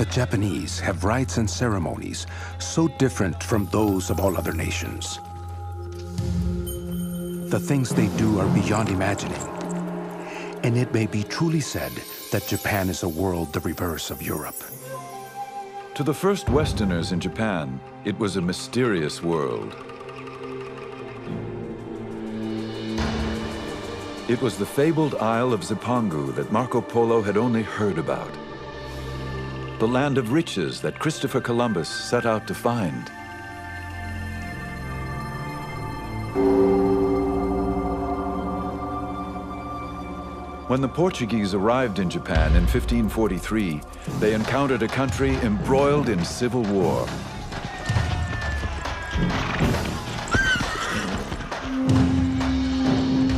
the Japanese have rites and ceremonies so different from those of all other nations. The things they do are beyond imagining, and it may be truly said that Japan is a world the reverse of Europe. To the first Westerners in Japan, it was a mysterious world. It was the fabled Isle of Zipangu that Marco Polo had only heard about. The land of riches that Christopher Columbus set out to find. When the Portuguese arrived in Japan in 1543, they encountered a country embroiled in civil war.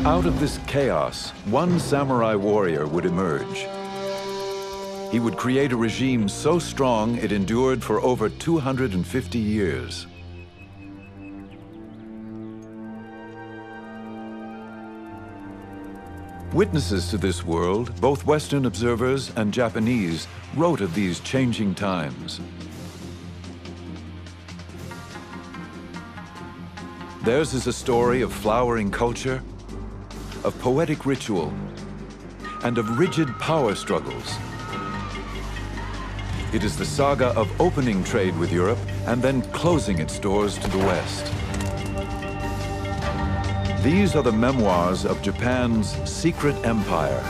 Out of this chaos, one samurai warrior would emerge. He would create a regime so strong it endured for over 250 years. Witnesses to this world, both Western observers and Japanese, wrote of these changing times. Theirs is a story of flowering culture, of poetic ritual, and of rigid power struggles. It is the saga of opening trade with Europe and then closing its doors to the West. These are the memoirs of Japan's secret empire.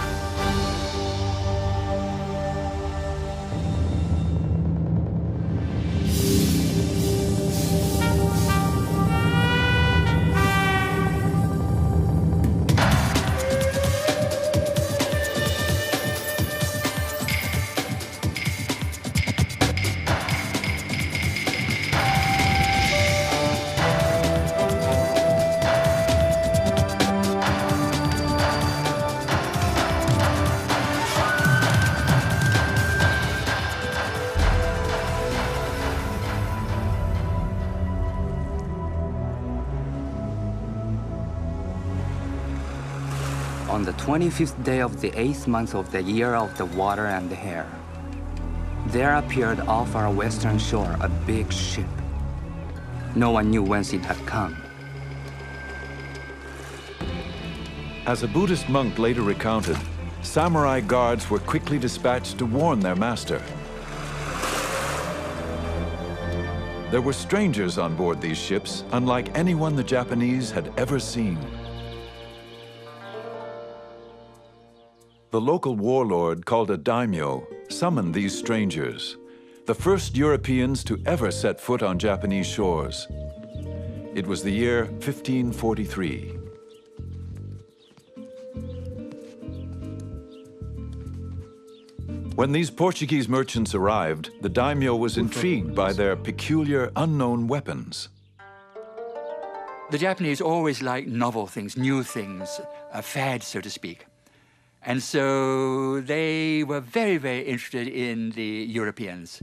On the 25th day of the 8th month of the year of the water and the hair, there appeared off our western shore a big ship. No one knew whence it had come. As a Buddhist monk later recounted, samurai guards were quickly dispatched to warn their master. There were strangers on board these ships, unlike anyone the Japanese had ever seen. The local warlord, called a daimyo, summoned these strangers, the first Europeans to ever set foot on Japanese shores. It was the year 1543. When these Portuguese merchants arrived, the daimyo was intrigued by their peculiar, unknown weapons. The Japanese always like novel things, new things, a fad, so to speak. And so they were very, very interested in the Europeans.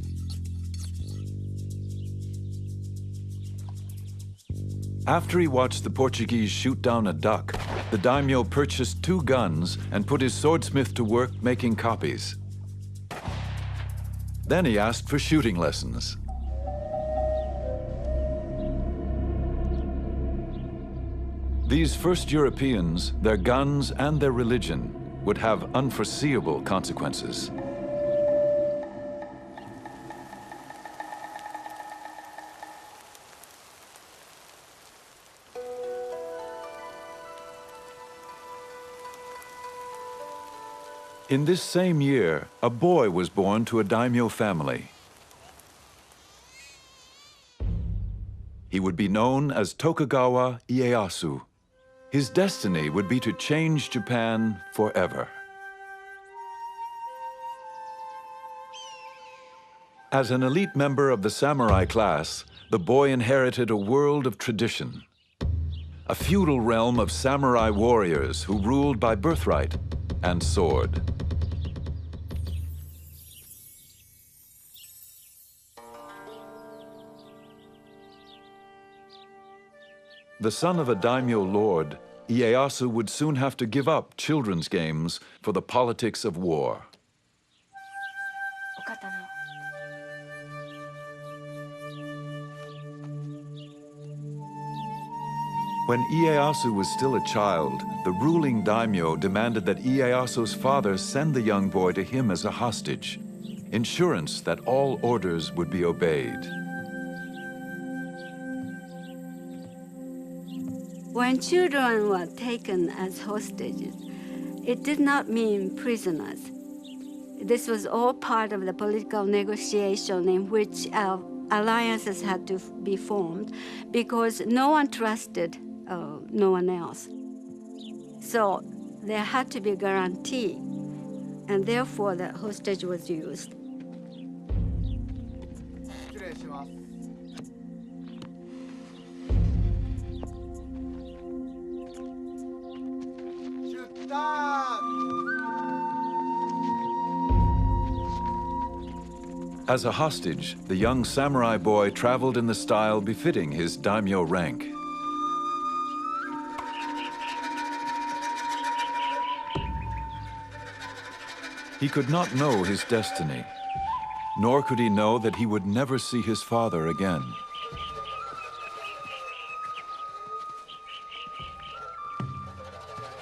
After he watched the Portuguese shoot down a duck, the daimyo purchased 2 guns and put his swordsmith to work making copies. Then he asked for shooting lessons. These first Europeans, their guns and their religion, would have unforeseeable consequences. In this same year, a boy was born to a daimyo family. He would be known as Tokugawa Ieyasu. His destiny would be to change Japan forever. As an elite member of the samurai class, the boy inherited a world of tradition, a feudal realm of samurai warriors who ruled by birthright and sword. The son of a daimyo lord, Ieyasu would soon have to give up children's games for the politics of war. When Ieyasu was still a child, the ruling daimyo demanded that Ieyasu's father send the young boy to him as a hostage, insurance that all orders would be obeyed. When children were taken as hostages, it did not mean prisoners. This was all part of the political negotiation in which alliances had to be formed because no one trusted no one else. So there had to be a guarantee, and therefore the hostage was used. As a hostage, the young samurai boy traveled in the style befitting his daimyo rank. He could not know his destiny, nor could he know that he would never see his father again.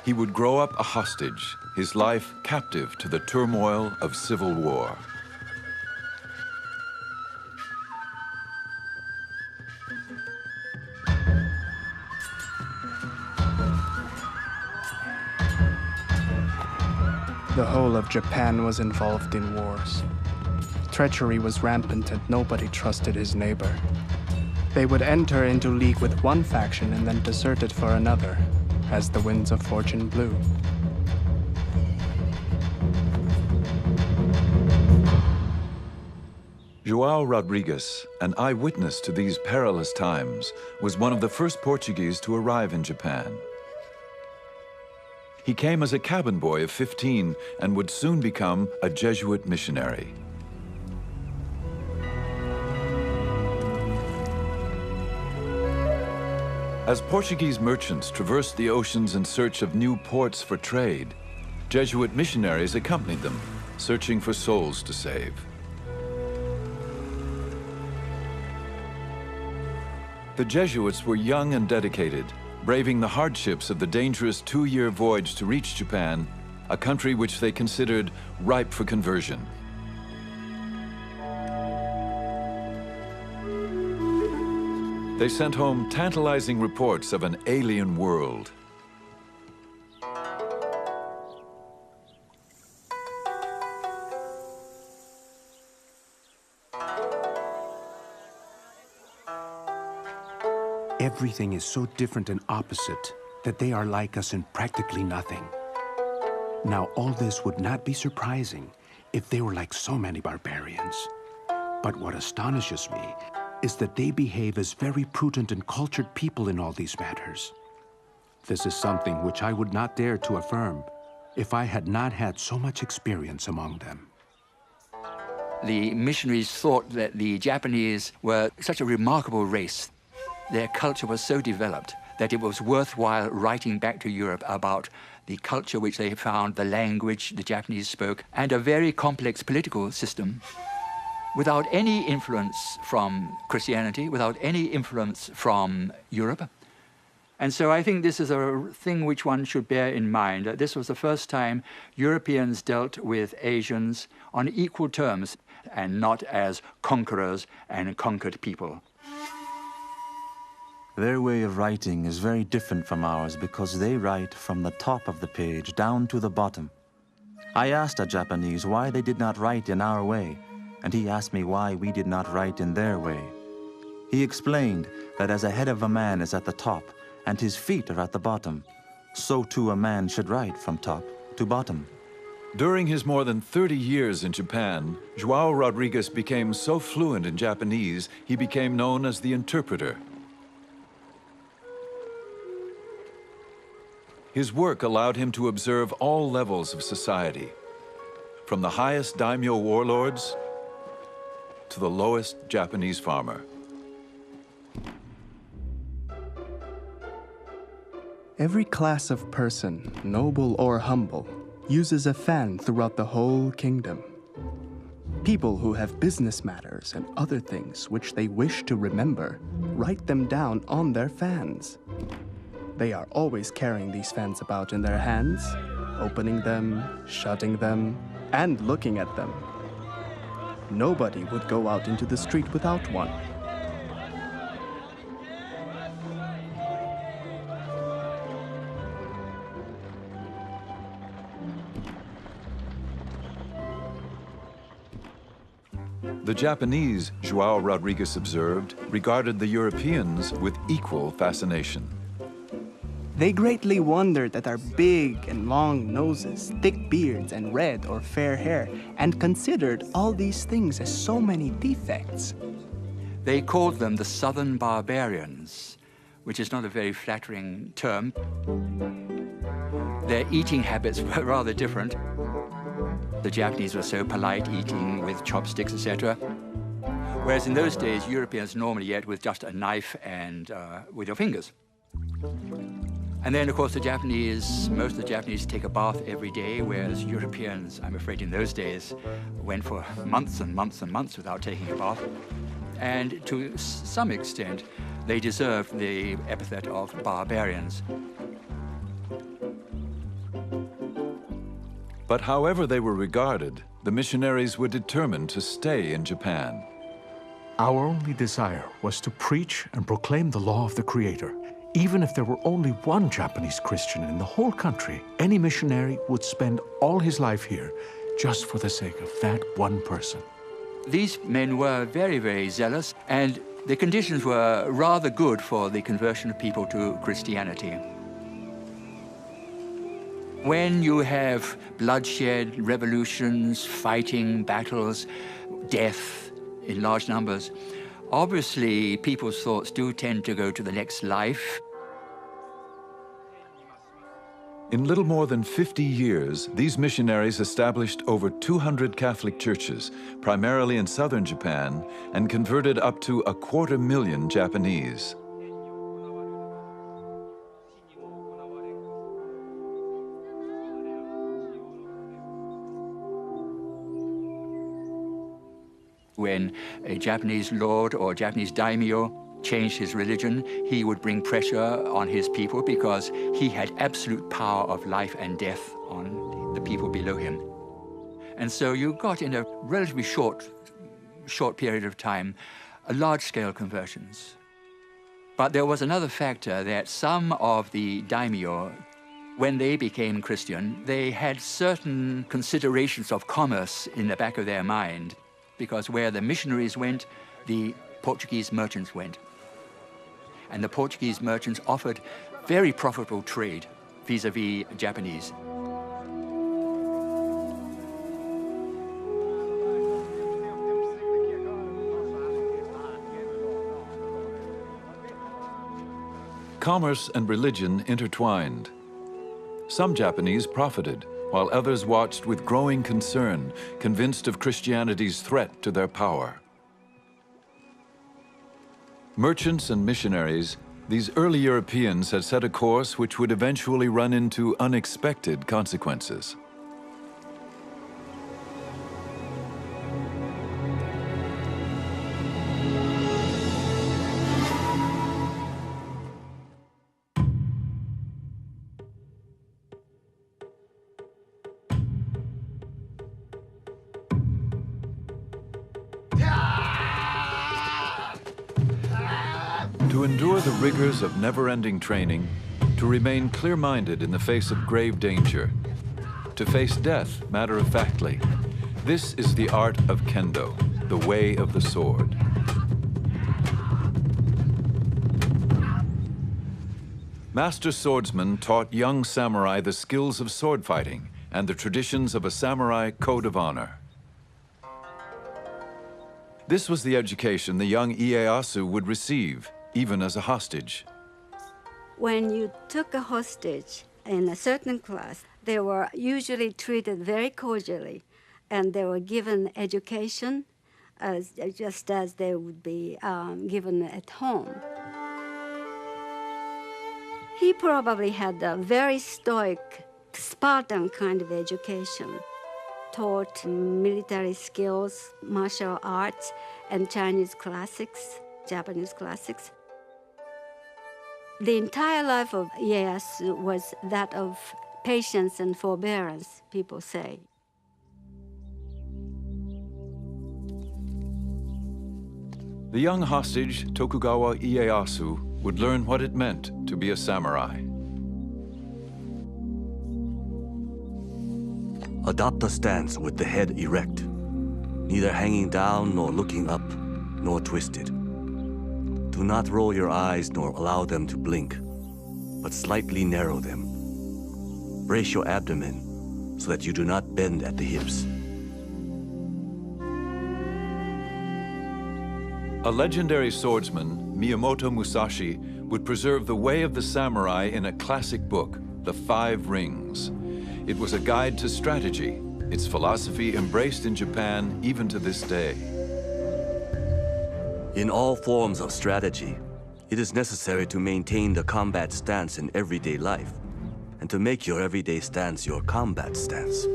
He would grow up a hostage, his life captive to the turmoil of civil war. The whole of Japan was involved in wars. Treachery was rampant and nobody trusted his neighbor. They would enter into league with one faction and then desert it for another, as the winds of fortune blew. João Rodrigues, an eyewitness to these perilous times, was one of the first Portuguese to arrive in Japan. He came as a cabin boy of 15 and would soon become a Jesuit missionary. As Portuguese merchants traversed the oceans in search of new ports for trade, Jesuit missionaries accompanied them, searching for souls to save. The Jesuits were young and dedicated, braving the hardships of the dangerous 2-year voyage to reach Japan, a country which they considered ripe for conversion. They sent home tantalizing reports of an alien world. Everything is so different and opposite that they are like us in practically nothing. Now, all this would not be surprising if they were like so many barbarians. But what astonishes me is that they behave as very prudent and cultured people in all these matters. This is something which I would not dare to affirm if I had not had so much experience among them. The missionaries thought that the Japanese were such a remarkable race. Their culture was so developed that it was worthwhile writing back to Europe about the culture which they found, the language the Japanese spoke, and a very complex political system without any influence from Christianity, without any influence from Europe. And so I think this is a thing which one should bear in mind, that this was the first time Europeans dealt with Asians on equal terms and not as conquerors and conquered people. Their way of writing is very different from ours because they write from the top of the page down to the bottom. I asked a Japanese why they did not write in our way, and he asked me why we did not write in their way. He explained that as a head of a man is at the top and his feet are at the bottom, so too a man should write from top to bottom. During his more than 30 years in Japan, João Rodrigues became so fluent in Japanese, he became known as the interpreter. His work allowed him to observe all levels of society, from the highest daimyo warlords to the lowest Japanese farmer. Every class of person, noble or humble, uses a fan throughout the whole kingdom. People who have business matters and other things which they wish to remember, write them down on their fans. They are always carrying these fans about in their hands, opening them, shutting them, and looking at them. Nobody would go out into the street without one. The Japanese, João Rodrigues observed, regarded the Europeans with equal fascination. They greatly wondered at our big and long noses, thick beards, and red or fair hair, and considered all these things as so many defects. They called them the Southern Barbarians, which is not a very flattering term. Their eating habits were rather different. The Japanese were so polite, eating with chopsticks, etc. Whereas in those days, Europeans normally ate with just a knife and with your fingers. And then, of course, most of the Japanese take a bath every day, whereas Europeans, I'm afraid in those days, went for months and months and months without taking a bath. And to some extent, they deserved the epithet of barbarians. But however they were regarded, the missionaries were determined to stay in Japan. Our only desire was to preach and proclaim the law of the Creator. Even if there were only one Japanese Christian in the whole country, any missionary would spend all his life here just for the sake of that one person. These men were very, very zealous, and the conditions were rather good for the conversion of people to Christianity. When you have bloodshed, revolutions, fighting, battles, death in large numbers, obviously people's thoughts do tend to go to the next life. In little more than 50 years, these missionaries established over 200 Catholic churches, primarily in southern Japan, and converted up to 250,000 Japanese. When a Japanese lord or Japanese daimyo changed his religion, he would bring pressure on his people because he had absolute power of life and death on the people below him. And so you got, in a relatively short period of time, large-scale conversions. But there was another factor, that some of the daimyo, when they became Christian, they had certain considerations of commerce in the back of their mind, because where the missionaries went, the Portuguese merchants went. And the Portuguese merchants offered very profitable trade vis-a-vis Japanese. Commerce and religion intertwined. Some Japanese profited, while others watched with growing concern, convinced of Christianity's threat to their power. Merchants and missionaries, these early Europeans had set a course which would eventually run into unexpected consequences. To endure the rigors of never-ending training, to remain clear-minded in the face of grave danger, to face death matter-of-factly, this is the art of kendo, the way of the sword. Master swordsmen taught young samurai the skills of sword fighting and the traditions of a samurai code of honor. This was the education the young Ieyasu would receive, even as a hostage. When you took a hostage in a certain class, they were usually treated very cordially, and they were given education just as they would be given at home. He probably had a very stoic, Spartan kind of education, taught military skills, martial arts, and Chinese classics, Japanese classics. The entire life of Ieyasu was that of patience and forbearance, people say. The young hostage, Tokugawa Ieyasu, would learn what it meant to be a samurai. Adopt a stance with the head erect, neither hanging down nor looking up, nor twisted. Do not roll your eyes nor allow them to blink, but slightly narrow them. Brace your abdomen so that you do not bend at the hips. A legendary swordsman, Miyamoto Musashi, would preserve the way of the samurai in a classic book, The Five Rings. It was a guide to strategy, its philosophy embraced in Japan even to this day. In all forms of strategy, it is necessary to maintain the combat stance in everyday life, and to make your everyday stance your combat stance.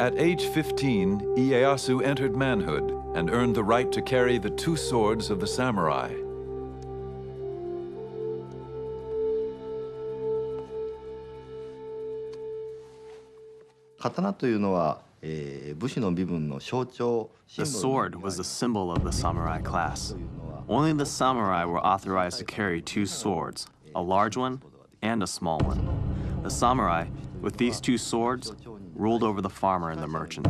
At age 15, Ieyasu entered manhood and earned the right to carry the two swords of the samurai. The sword was the symbol of the samurai class. Only the samurai were authorized to carry two swords, a large one and a small one. The samurai, with these two swords, ruled over the farmer and the merchant.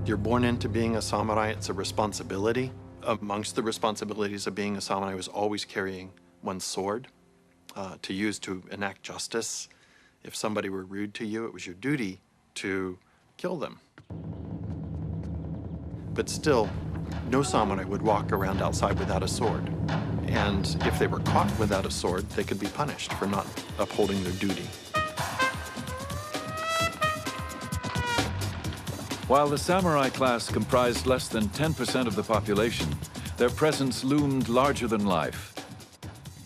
You're born into being a samurai, it's a responsibility. Amongst the responsibilities of being a samurai was always carrying one's sword to use to enact justice. If somebody were rude to you, it was your duty to kill them. But still, no samurai would walk around outside without a sword. And if they were caught without a sword, they could be punished for not upholding their duty. While the samurai class comprised less than 10% of the population, their presence loomed larger than life.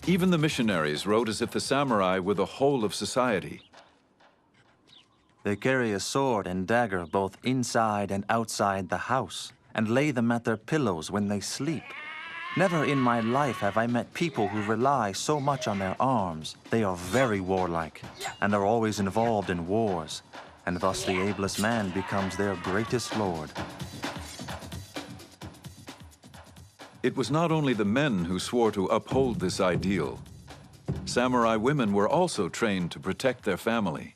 Even the missionaries wrote as if the samurai were the whole of society. They carry a sword and dagger both inside and outside the house, and lay them at their pillows when they sleep. Never in my life have I met people who rely so much on their arms. They are very warlike, and are always involved in wars, and thus the ablest man becomes their greatest lord. It was not only the men who swore to uphold this ideal. Samurai women were also trained to protect their family.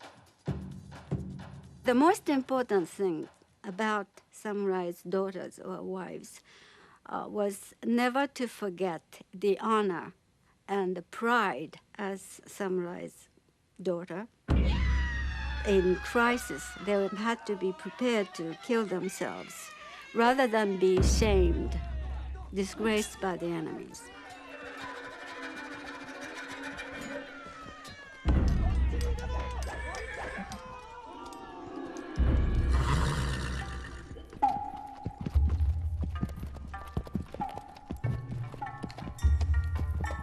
The most important thing about samurai's daughters or wives was never to forget the honor and the pride as samurai's daughter. In crisis, they had to be prepared to kill themselves rather than be shamed, disgraced by the enemies.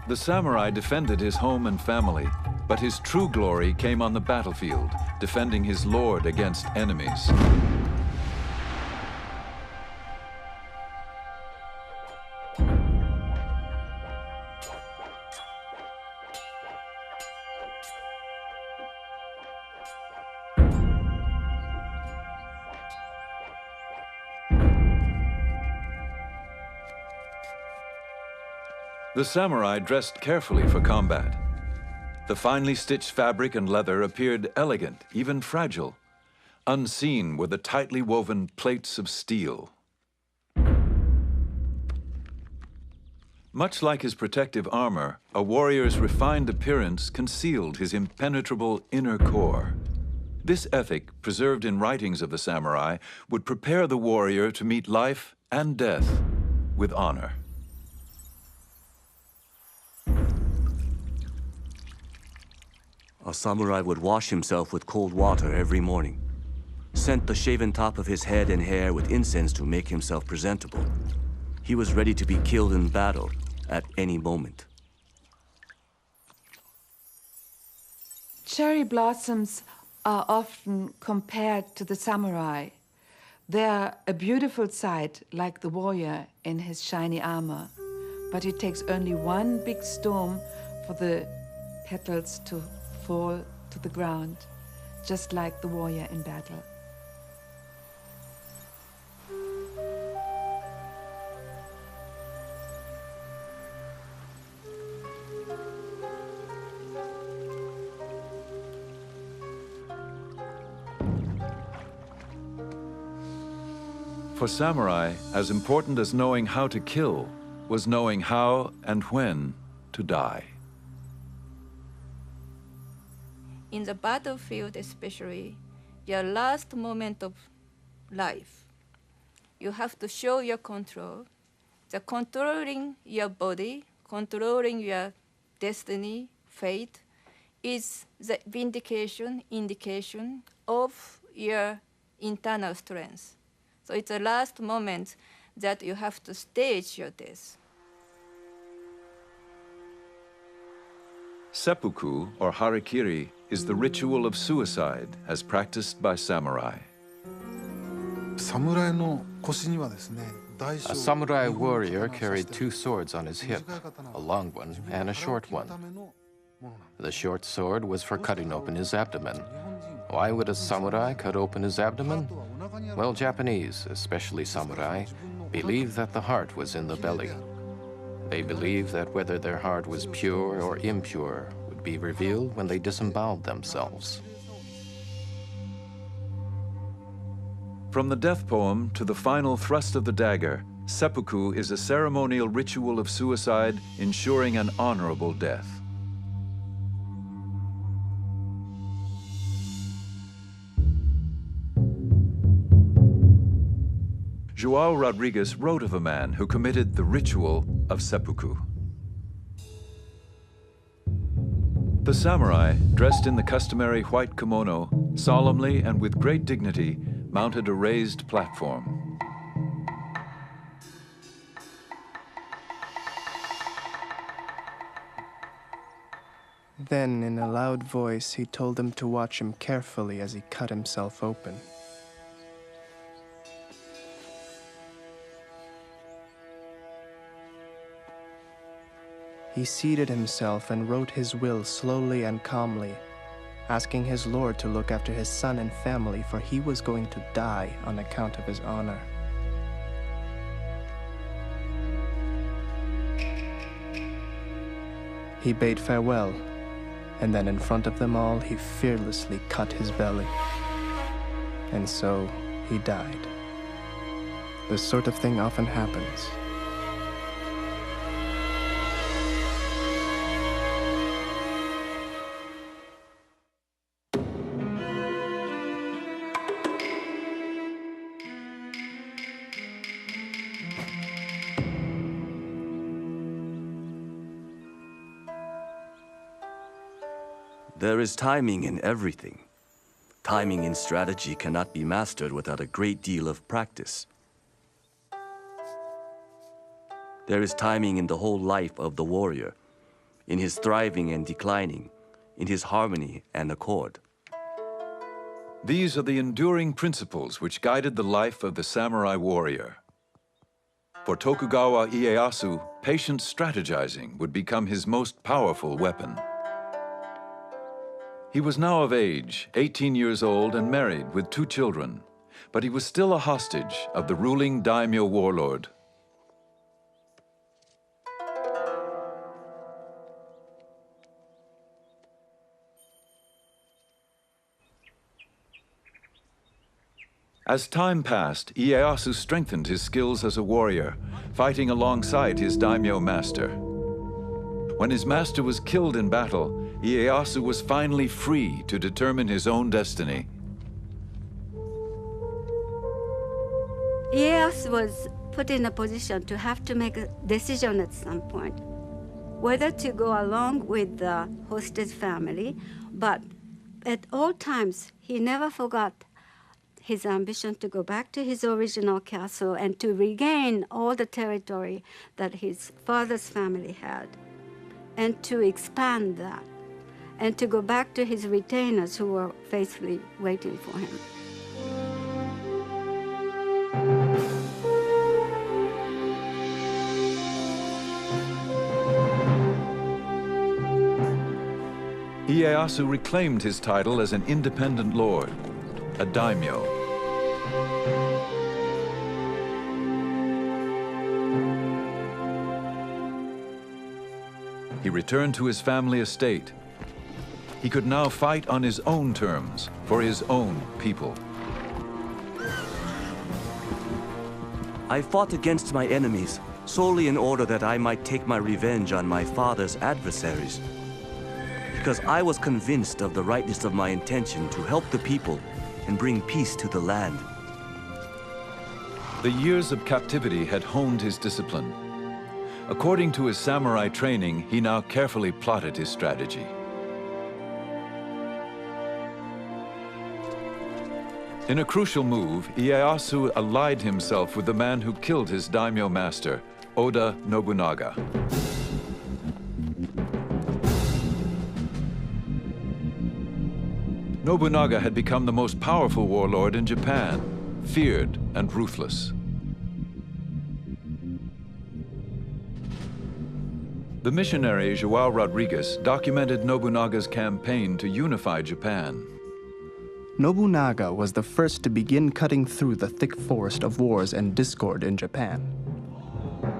The samurai defended his home and family, but his true glory came on the battlefield, defending his lord against enemies. The samurai dressed carefully for combat. The finely stitched fabric and leather appeared elegant, even fragile. Unseen were the tightly woven plates of steel. Much like his protective armor, a warrior's refined appearance concealed his impenetrable inner core. This ethic, preserved in writings of the samurai, would prepare the warrior to meet life and death with honor. A samurai would wash himself with cold water every morning, scent the shaven top of his head and hair with incense to make himself presentable. He was ready to be killed in battle at any moment. Cherry blossoms are often compared to the samurai, They are a beautiful sight, like the warrior in his shiny armor, but it takes only one big storm for the petals to fall to the ground, just like the warrior in battle. For samurai, as important as knowing how to kill was knowing how and when to die. In the battlefield especially, your last moment of life, you have to show your control. The controlling your body, controlling your destiny, fate, is the indication of your internal strength. So it's the last moment that you have to stage your death. Seppuku, or harikiri, is the ritual of suicide as practiced by samurai. A samurai warrior carried two swords on his hip, a long one and a short one. The short sword was for cutting open his abdomen. Why would a samurai cut open his abdomen? Well, Japanese, especially samurai, believed that the heart was in the belly. They believed that whether their heart was pure or impure would be revealed when they disemboweled themselves. From the death poem to the final thrust of the dagger, seppuku is a ceremonial ritual of suicide ensuring an honorable death. João Rodrigues wrote of a man who committed the ritual of seppuku. The samurai, dressed in the customary white kimono, solemnly and with great dignity, mounted a raised platform. Then, in a loud voice, he told them to watch him carefully as he cut himself open. He seated himself and wrote his will slowly and calmly, asking his lord to look after his son and family, for he was going to die on account of his honor. He bade farewell, and then in front of them all, he fearlessly cut his belly. And so he died. This sort of thing often happens. There is timing in everything. Timing in strategy cannot be mastered without a great deal of practice. There is timing in the whole life of the warrior, in his thriving and declining, in his harmony and accord. These are the enduring principles which guided the life of the samurai warrior. For Tokugawa Ieyasu, patient strategizing would become his most powerful weapon. He was now of age, 18 years old and married with 2 children, but he was still a hostage of the ruling daimyo warlord. As time passed, Ieyasu strengthened his skills as a warrior, fighting alongside his daimyo master. When his master was killed in battle, Ieyasu was finally free to determine his own destiny. Ieyasu was put in a position to have to make a decision at some point, whether to go along with the hostage family, but at all times, he never forgot his ambition to go back to his original castle and to regain all the territory that his father's family had, and to expand that, and to go back to his retainers who were faithfully waiting for him. Ieyasu reclaimed his title as an independent lord, a daimyo. He returned to his family estate. He could now fight on his own terms for his own people. I fought against my enemies solely in order that I might take my revenge on my father's adversaries. Because I was convinced of the rightness of my intention to help the people and bring peace to the land. The years of captivity had honed his discipline. According to his samurai training, he now carefully plotted his strategy. In a crucial move, Ieyasu allied himself with the man who killed his daimyo master, Oda Nobunaga. Nobunaga had become the most powerful warlord in Japan, feared and ruthless. The missionary João Rodrigues documented Nobunaga's campaign to unify Japan. Nobunaga was the first to begin cutting through the thick forest of wars and discord in Japan.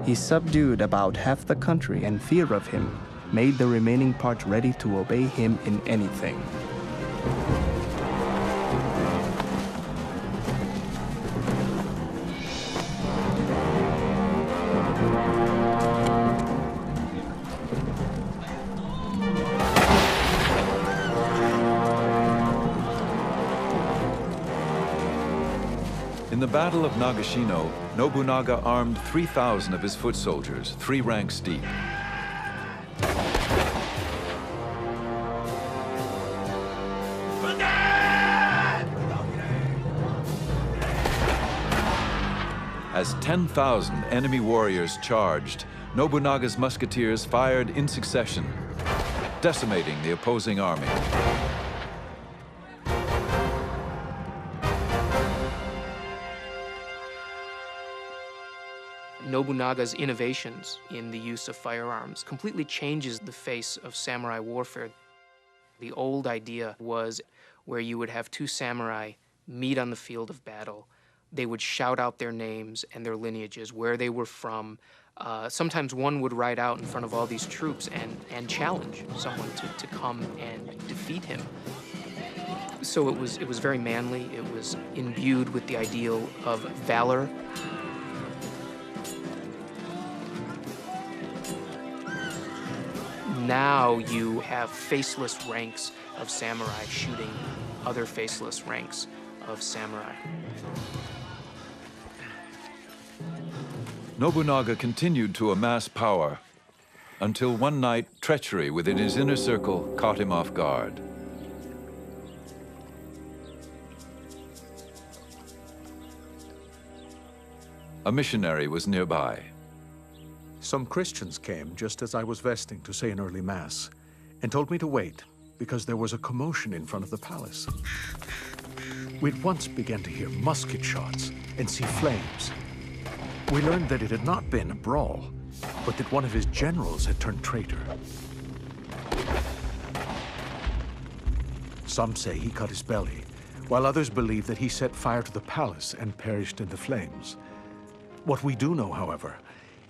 He subdued about half the country, and fear of him made the remaining part ready to obey him in anything. In the Battle of Nagashino, Nobunaga armed 3,000 of his foot soldiers, 3 ranks deep. As 10,000 enemy warriors charged, Nobunaga's musketeers fired in succession, decimating the opposing army. Nobunaga's innovations in the use of firearms completely changes the face of samurai warfare. The old idea was where you would have 2 samurai meet on the field of battle. They would shout out their names and their lineages, where they were from. Sometimes one would ride out in front of all these troops and challenge someone to come and defeat him. So it was very manly. It was imbued with the ideal of valor. Now you have faceless ranks of samurai shooting other faceless ranks of samurai. Nobunaga continued to amass power until one night treachery within his inner circle caught him off guard. A missionary was nearby. Some Christians came just as I was vesting to say an early mass and told me to wait because there was a commotion in front of the palace. We'd once began to hear musket shots and see flames. We learned that it had not been a brawl, but that one of his generals had turned traitor. Some say he cut his belly, while others believe that he set fire to the palace and perished in the flames. What we do know, however,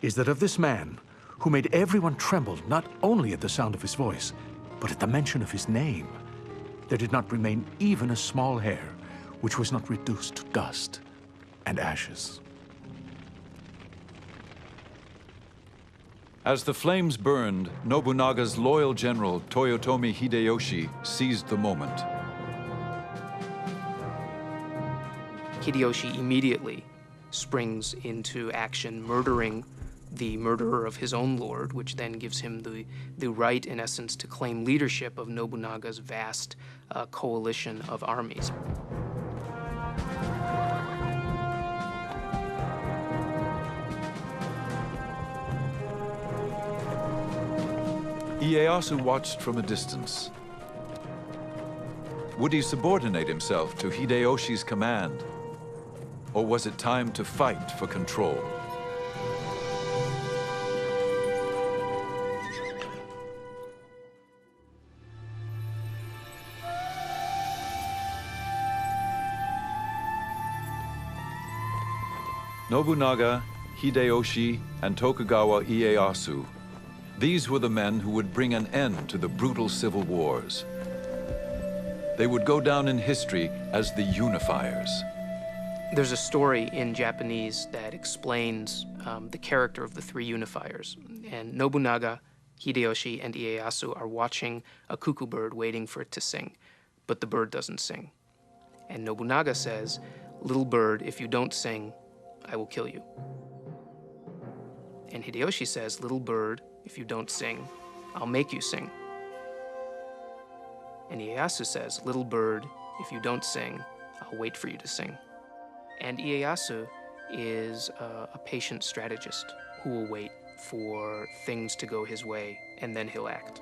is that of this man, who made everyone tremble not only at the sound of his voice, but at the mention of his name, there did not remain even a small hair which was not reduced to dust and ashes. As the flames burned, Nobunaga's loyal general, Toyotomi Hideyoshi, seized the moment. Hideyoshi immediately springs into action, murdering the murderer of his own lord, which then gives him the right, in essence, to claim leadership of Nobunaga's vast coalition of armies. Ieyasu watched from a distance. Would he subordinate himself to Hideyoshi's command? Or was it time to fight for control? Nobunaga, Hideyoshi, and Tokugawa Ieyasu. These were the men who would bring an end to the brutal civil wars. They would go down in history as the unifiers. There's a story in Japanese that explains the character of the three unifiers. And Nobunaga, Hideyoshi, and Ieyasu are watching a cuckoo bird waiting for it to sing, but the bird doesn't sing. And Nobunaga says, "Little bird, if you don't sing, I will kill you." And Hideyoshi says, "Little bird, if you don't sing, I'll make you sing." And Ieyasu says, "Little bird, if you don't sing, I'll wait for you to sing." And Ieyasu is a patient strategist who will wait for things to go his way, and then he'll act.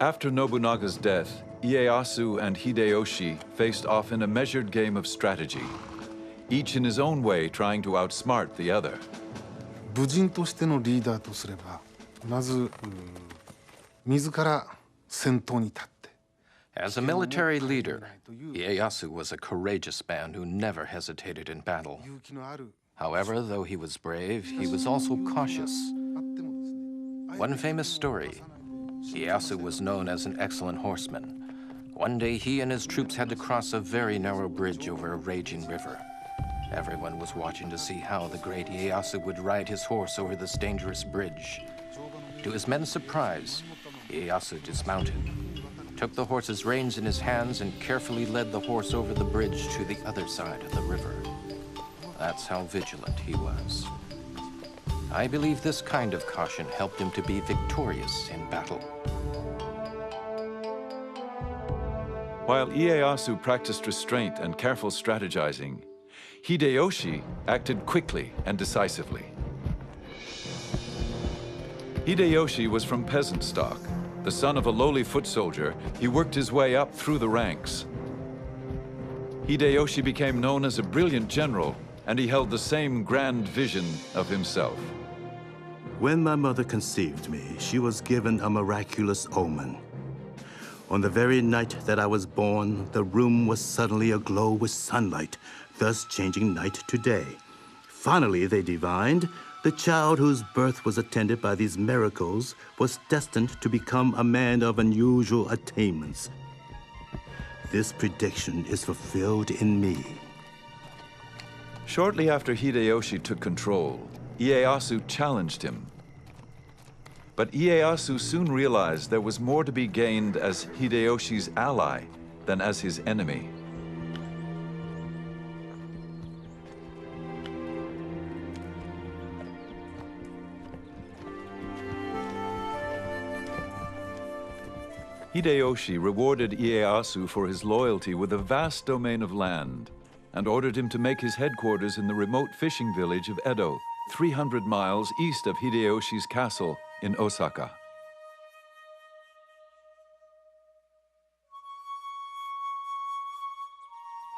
After Nobunaga's death, Ieyasu and Hideyoshi faced off in a measured game of strategy, each in his own way trying to outsmart the other. 武人としてのリーダーとすれば、まず自ら先頭に立って。As a military leader, Ieyasu was a courageous man who never hesitated in battle. However, though he was brave, he was also cautious. One famous story, Ieyasu was known as an excellent horseman. One day he and his troops had to cross a very narrow bridge over a raging river. Everyone was watching to see how the great Ieyasu would ride his horse over this dangerous bridge. To his men's surprise, Ieyasu dismounted, took the horse's reins in his hands, and carefully led the horse over the bridge to the other side of the river. That's how vigilant he was. I believe this kind of caution helped him to be victorious in battle. While Ieyasu practiced restraint and careful strategizing, Hideyoshi acted quickly and decisively. Hideyoshi was from peasant stock. The son of a lowly foot soldier, he worked his way up through the ranks. Hideyoshi became known as a brilliant general, and he held the same grand vision of himself. When my mother conceived me, she was given a miraculous omen. On the very night that I was born, the room was suddenly aglow with sunlight, thus changing night to day. Finally, they divined, the child whose birth was attended by these miracles was destined to become a man of unusual attainments. This prediction is fulfilled in me. Shortly after Hideyoshi took control, Ieyasu challenged him. But Ieyasu soon realized there was more to be gained as Hideyoshi's ally than as his enemy. Hideyoshi rewarded Ieyasu for his loyalty with a vast domain of land and ordered him to make his headquarters in the remote fishing village of Edo, 300 miles east of Hideyoshi's castle in Osaka.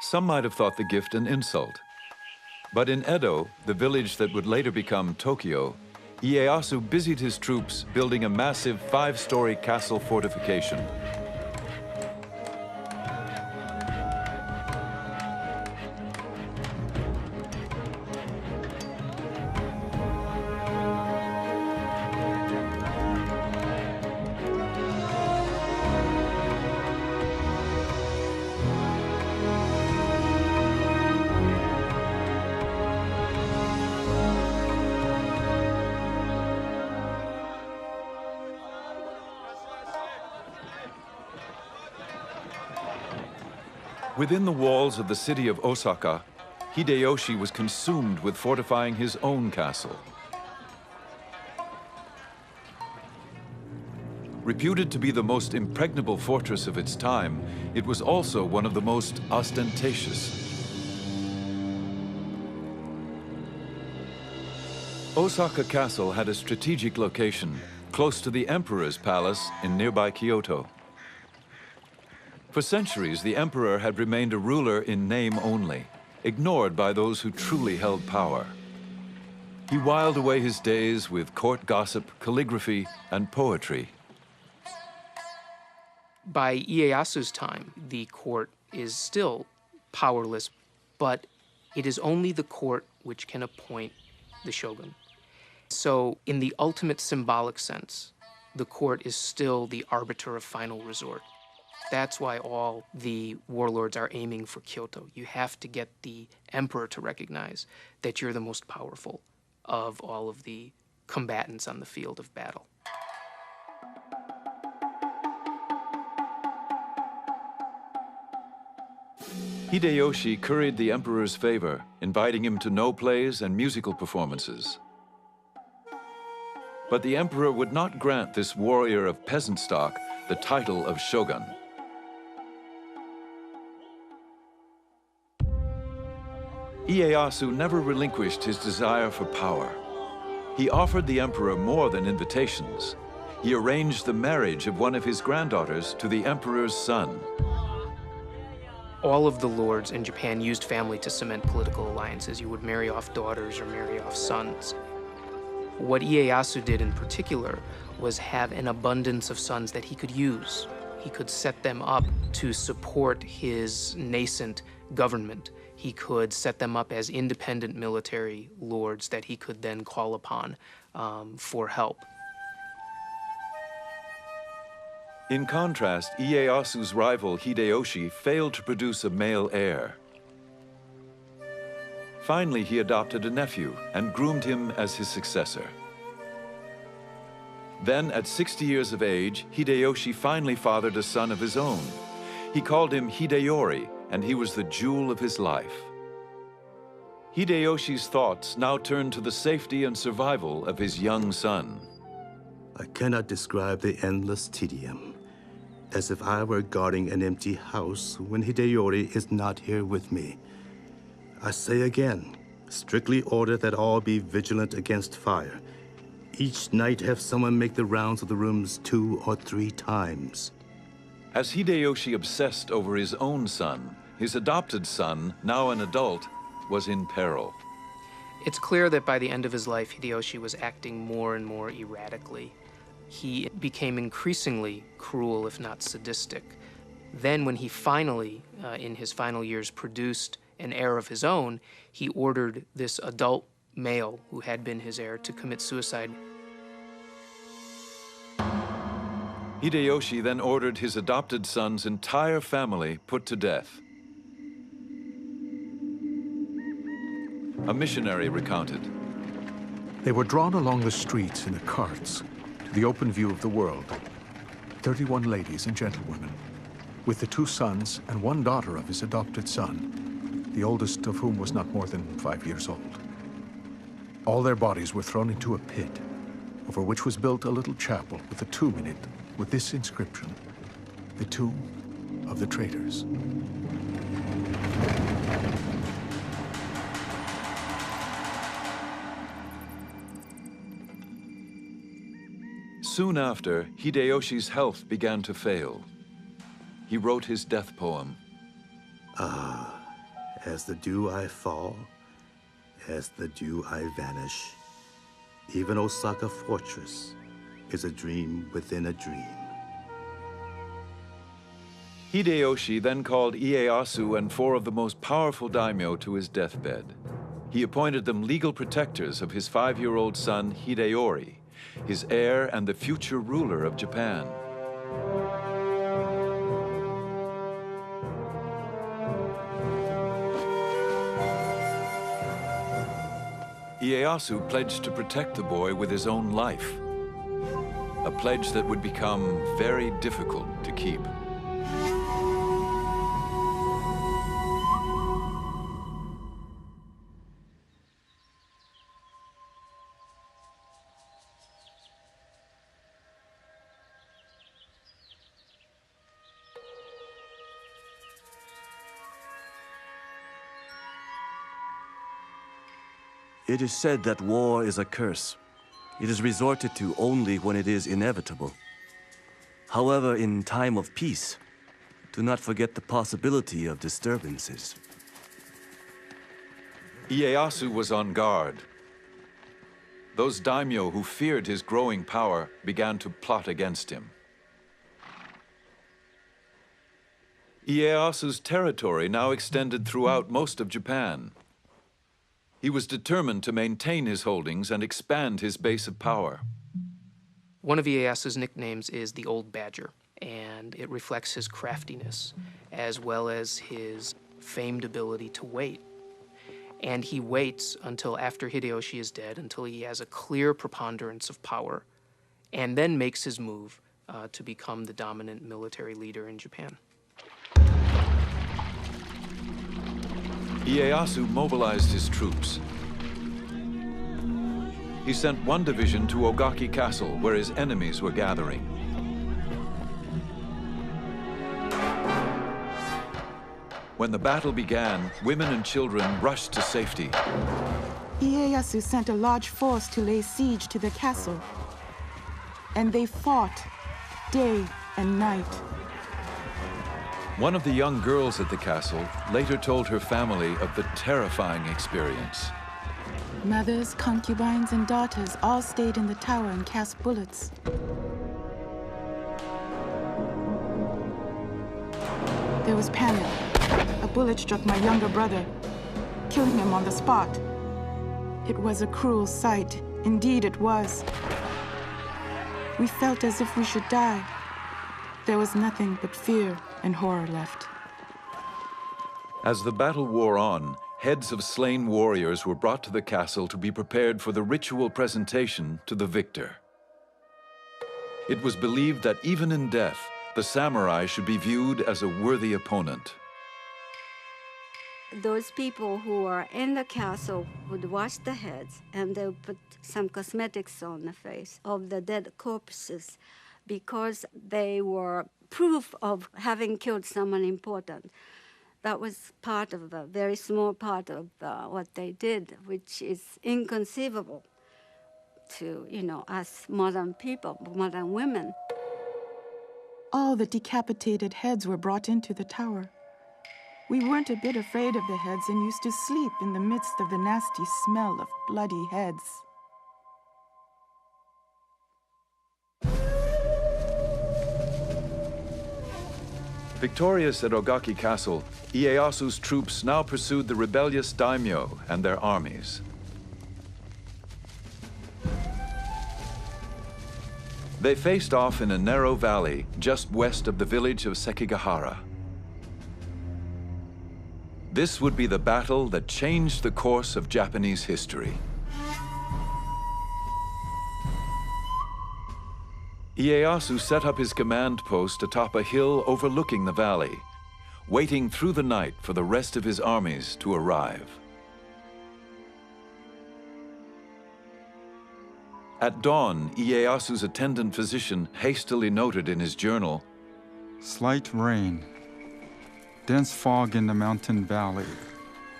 Some might have thought the gift an insult. But in Edo, the village that would later become Tokyo, Ieyasu busied his troops building a massive 5-story castle fortification. Within the walls of the city of Osaka, Hideyoshi was consumed with fortifying his own castle. Reputed to be the most impregnable fortress of its time, it was also one of the most ostentatious. Osaka Castle had a strategic location close to the emperor's palace in nearby Kyoto. For centuries, the emperor had remained a ruler in name only, ignored by those who truly held power. He whiled away his days with court gossip, calligraphy, and poetry. By Ieyasu's time, the court is still powerless, but it is only the court which can appoint the shogun. So in the ultimate symbolic sense, the court is still the arbiter of final resort. That's why all the warlords are aiming for Kyoto. You have to get the emperor to recognize that you're the most powerful of all of the combatants on the field of battle. Hideyoshi curried the emperor's favor, inviting him to no plays and musical performances. But the emperor would not grant this warrior of peasant stock the title of shogun. Ieyasu never relinquished his desire for power. He offered the emperor more than invitations. He arranged the marriage of one of his granddaughters to the emperor's son. All of the lords in Japan used family to cement political alliances. You would marry off daughters or marry off sons. What Ieyasu did in particular was have an abundance of sons that he could use. He could set them up to support his nascent government. He could set them up as independent military lords that he could then call upon for help. In contrast, Ieyasu's rival Hideyoshi failed to produce a male heir. Finally, he adopted a nephew and groomed him as his successor. Then, at 60 years of age, Hideyoshi finally fathered a son of his own. He called him Hideyori, and he was the jewel of his life. Hideyoshi's thoughts now turned to the safety and survival of his young son. I cannot describe the endless tedium, as if I were guarding an empty house when Hideyori is not here with me. I say again, strictly order that all be vigilant against fire. Each night have someone make the rounds of the rooms 2 or 3 times. As Hideyoshi obsessed over his own son, his adopted son, now an adult, was in peril. It's clear that by the end of his life, Hideyoshi was acting more and more erratically. He became increasingly cruel, if not sadistic. Then when he finally, in his final years, produced an heir of his own, he ordered this adult male who had been his heir to commit suicide. Hideyoshi then ordered his adopted son's entire family put to death. A missionary recounted. They were drawn along the streets in the carts to the open view of the world. 31 ladies and gentlewomen, with the 2 sons and 1 daughter of his adopted son, the oldest of whom was not more than 5 years old. All their bodies were thrown into a pit, over which was built a little chapel with a tomb in it with this inscription: "The tomb of the traitors." Soon after, Hideyoshi's health began to fail. He wrote his death poem. Ah, as the dew I fall, as the dew I vanish. Even Osaka Fortress is a dream within a dream. Hideyoshi then called Ieyasu and 4 of the most powerful daimyo to his deathbed. He appointed them legal protectors of his 5-year-old son, Hideyori, his heir and the future ruler of Japan. Ieyasu pledged to protect the boy with his own life, a pledge that would become very difficult to keep. It is said that war is a curse. It is resorted to only when it is inevitable. However, in time of peace, do not forget the possibility of disturbances. Ieyasu was on guard. Those daimyo who feared his growing power began to plot against him. Ieyasu's territory now extended throughout most of Japan. He was determined to maintain his holdings and expand his base of power. One of Ieyasu's nicknames is the Old Badger, and it reflects his craftiness as well as his famed ability to wait. And he waits until after Hideyoshi is dead, until he has a clear preponderance of power, and then makes his move to become the dominant military leader in Japan. Ieyasu mobilized his troops. He sent one division to Ogaki Castle, where his enemies were gathering. When the battle began, women and children rushed to safety. Ieyasu sent a large force to lay siege to the castle, and they fought day and night. One of the young girls at the castle later told her family of the terrifying experience. Mothers, concubines, and daughters all stayed in the tower and cast bullets. There was panic. A bullet struck my younger brother, killing him on the spot. It was a cruel sight. Indeed, it was. We felt as if we should die. There was nothing but fear and horror left. As the battle wore on, heads of slain warriors were brought to the castle to be prepared for the ritual presentation to the victor. It was believed that even in death, the samurai should be viewed as a worthy opponent. Those people who are in the castle would wash the heads, and they would put some cosmetics on the face of the dead corpses because they were proof of having killed someone important. That was part of a very small part of what they did, which is inconceivable to, us modern people, modern women. All the decapitated heads were brought into the tower. We weren't a bit afraid of the heads and used to sleep in the midst of the nasty smell of bloody heads. Victorious at Ogaki Castle, Ieyasu's troops now pursued the rebellious daimyo and their armies. They faced off in a narrow valley just west of the village of Sekigahara. This would be the battle that changed the course of Japanese history. Ieyasu set up his command post atop a hill overlooking the valley, waiting through the night for the rest of his armies to arrive. At dawn, Ieyasu's attendant physician hastily noted in his journal, "Slight rain. Dense fog in the mountain valley.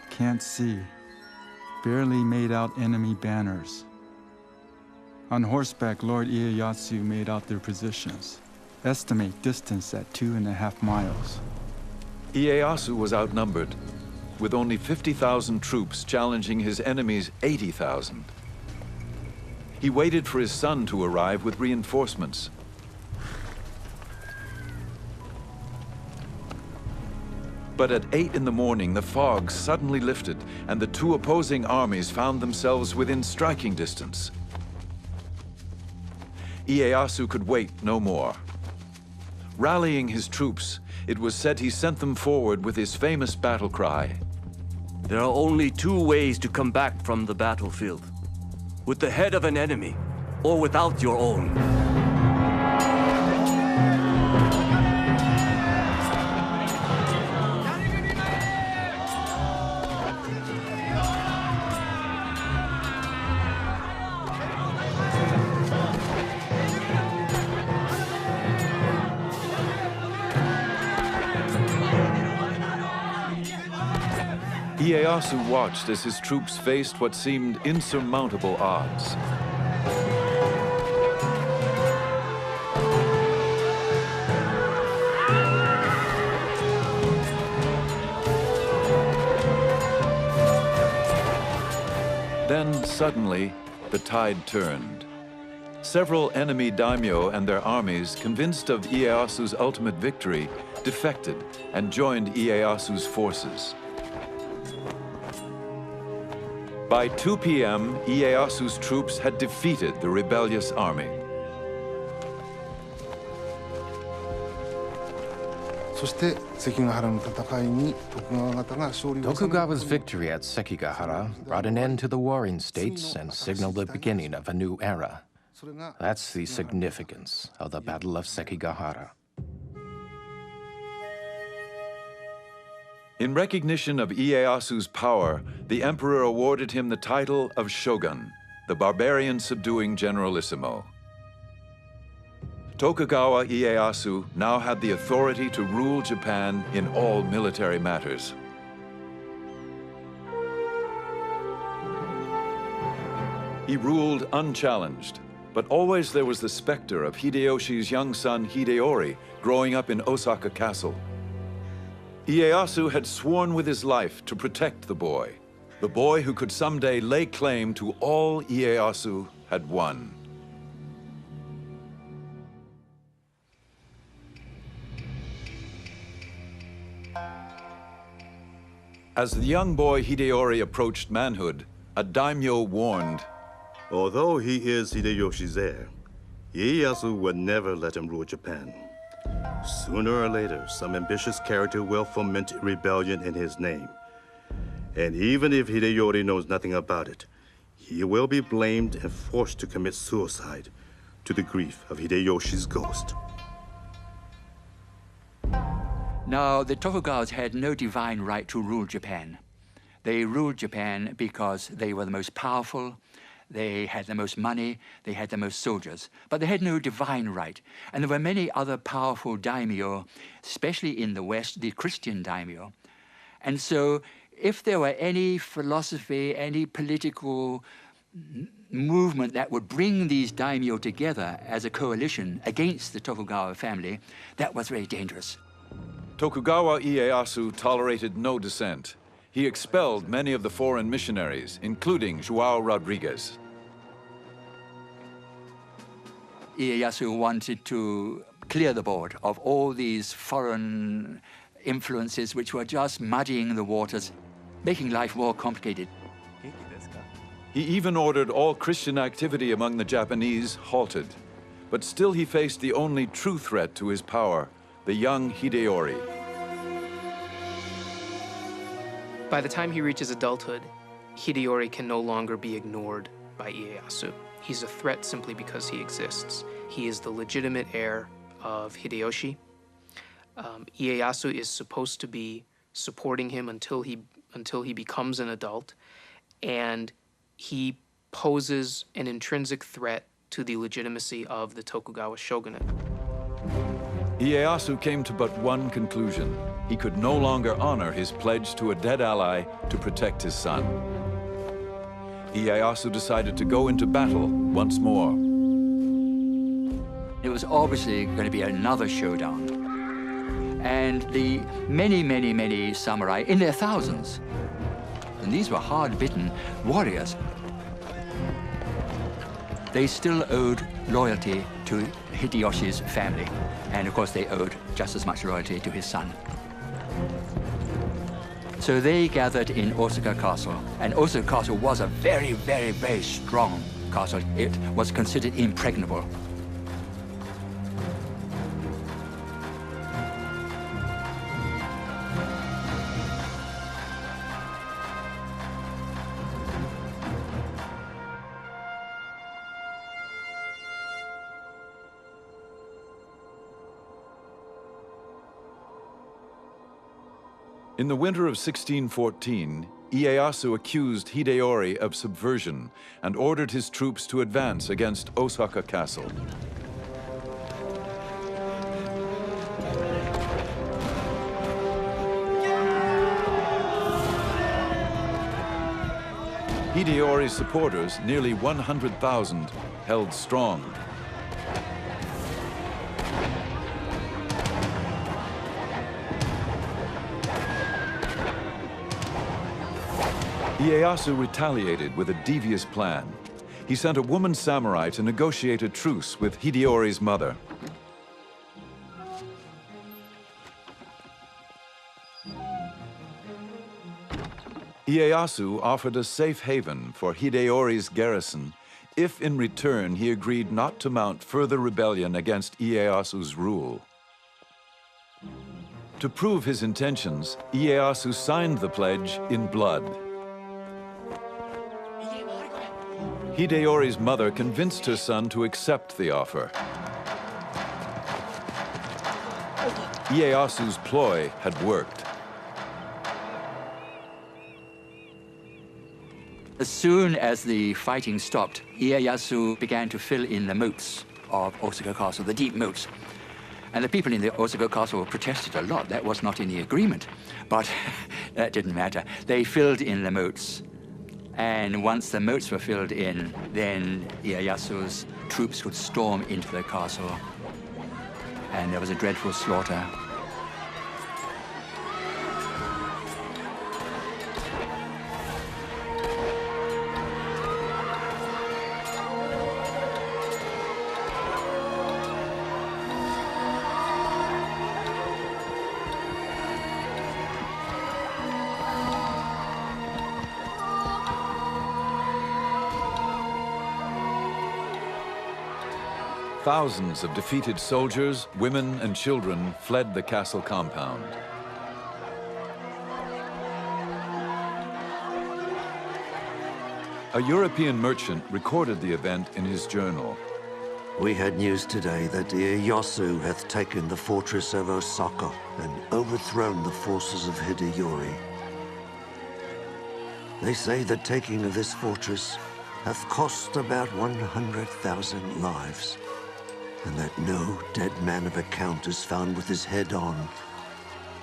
Can't see. Barely made out enemy banners. On horseback, Lord Ieyasu made out their positions. Estimate distance at 2.5 miles. Ieyasu was outnumbered, with only 50,000 troops challenging his enemy's 80,000. He waited for his son to arrive with reinforcements. But at 8 in the morning, the fog suddenly lifted, and the two opposing armies found themselves within striking distance. Ieyasu could wait no more. Rallying his troops, it was said he sent them forward with his famous battle cry. There are only two ways to come back from the battlefield. With the head of an enemy, or without your own. Ieyasu watched as his troops faced what seemed insurmountable odds. Then, suddenly, the tide turned. Several enemy daimyo and their armies, convinced of Ieyasu's ultimate victory, defected and joined Ieyasu's forces. By 2 p.m., Ieyasu's troops had defeated the rebellious army. Tokugawa's victory at Sekigahara brought an end to the warring states and signaled the beginning of a new era. That's the significance of the Battle of Sekigahara. In recognition of Ieyasu's power, the emperor awarded him the title of shogun, the barbarian-subduing generalissimo. Tokugawa Ieyasu now had the authority to rule Japan in all military matters. He ruled unchallenged, but always there was the specter of Hideyoshi's young son Hideori growing up in Osaka Castle. Ieyasu had sworn with his life to protect the boy who could someday lay claim to all Ieyasu had won. As the young boy Hideori approached manhood, a daimyo warned, "Although he is Hideyoshi's heir, Ieyasu would never let him rule Japan. Sooner or later, some ambitious character will foment rebellion in his name. And even if Hideyori knows nothing about it, he will be blamed and forced to commit suicide to the grief of Hideyoshi's ghost." Now, the Tokugawas had no divine right to rule Japan. They ruled Japan because they were the most powerful, they had the most money, they had the most soldiers, but they had no divine right. And there were many other powerful daimyo, especially in the West, the Christian daimyo. And so if there were any philosophy, any political movement that would bring these daimyo together as a coalition against the Tokugawa family, that was very dangerous. Tokugawa Ieyasu tolerated no dissent. He expelled many of the foreign missionaries, including João Rodrigues. Ieyasu wanted to clear the board of all these foreign influences which were just muddying the waters, making life more complicated. He even ordered all Christian activity among the Japanese halted. But still he faced the only true threat to his power, the young Hideori. By the time he reaches adulthood, Hideori can no longer be ignored by Ieyasu. He's a threat simply because he exists. He is the legitimate heir of Hideyoshi. Ieyasu is supposed to be supporting him until he becomes an adult, and he poses an intrinsic threat to the legitimacy of the Tokugawa shogunate. Ieyasu came to but one conclusion. He could no longer honor his pledge to a dead ally to protect his son. Ieyasu decided to go into battle once more. It was obviously going to be another showdown. And the many samurai, in their thousands, and these were hard-bitten warriors, they still owed loyalty to Hideyoshi's family. And of course, they owed just as much loyalty to his son. So they gathered in Osaka Castle. And Osaka Castle was a very strong castle. It was considered impregnable. In the winter of 1614, Ieyasu accused Hideori of subversion and ordered his troops to advance against Osaka Castle. Hideori's supporters, nearly 100,000, held strong. Ieyasu retaliated with a devious plan. He sent a woman samurai to negotiate a truce with Hideori's mother. Ieyasu offered a safe haven for Hideyori's garrison if in return he agreed not to mount further rebellion against Ieyasu's rule. To prove his intentions, Ieyasu signed the pledge in blood. Hideyori's mother convinced her son to accept the offer. Ieyasu's ploy had worked. As soon as the fighting stopped, Ieyasu began to fill in the moats of Osaka Castle, the deep moats. And the people in the Osaka Castle protested a lot. That was not in the agreement. But that didn't matter. They filled in the moats. And once the moats were filled in, then Ieyasu's troops would storm into the castle. And there was a dreadful slaughter. Thousands of defeated soldiers, women, and children fled the castle compound. A European merchant recorded the event in his journal. We had news today that Ieyasu hath taken the fortress of Osaka and overthrown the forces of Hideyori. They say the taking of this fortress hath cost about 100,000 lives, and that no dead man of account is found with his head on,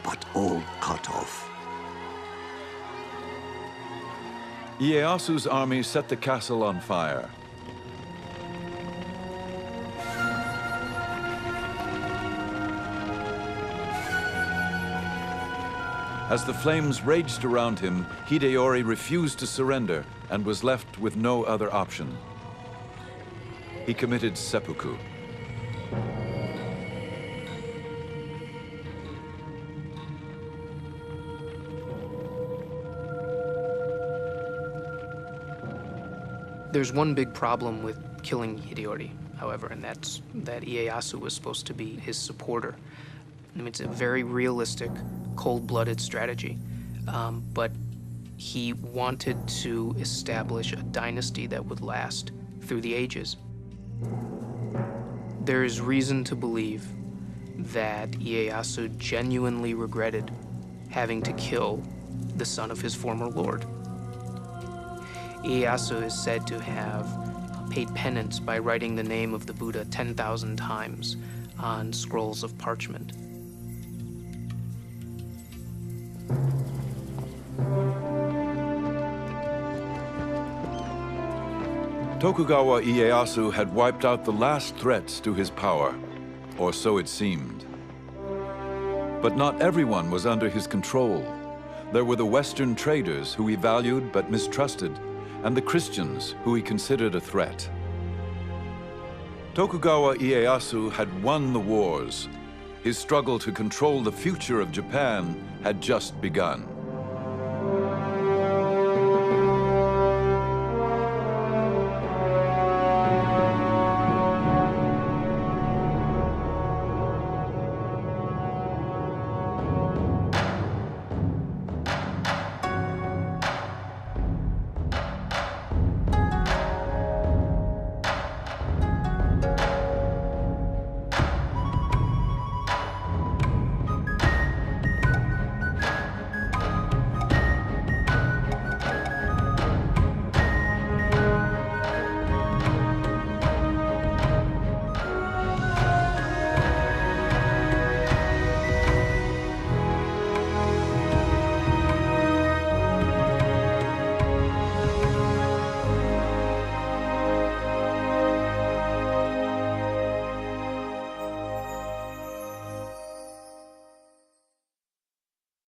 but all cut off. Ieyasu's army set the castle on fire. As the flames raged around him, Hideyori refused to surrender and was left with no other option. He committed seppuku. There's one big problem with killing Hideyori, however, and that's that Ieyasu was supposed to be his supporter. I mean, it's a very realistic, cold-blooded strategy, but he wanted to establish a dynasty that would last through the ages. There is reason to believe that Ieyasu genuinely regretted having to kill the son of his former lord. Ieyasu is said to have paid penance by writing the name of the Buddha 10,000 times on scrolls of parchment. Tokugawa Ieyasu had wiped out the last threats to his power, or so it seemed. But not everyone was under his control. There were the Western traders who he valued but mistrusted, and the Christians who he considered a threat. Tokugawa Ieyasu had won the wars. His struggle to control the future of Japan had just begun.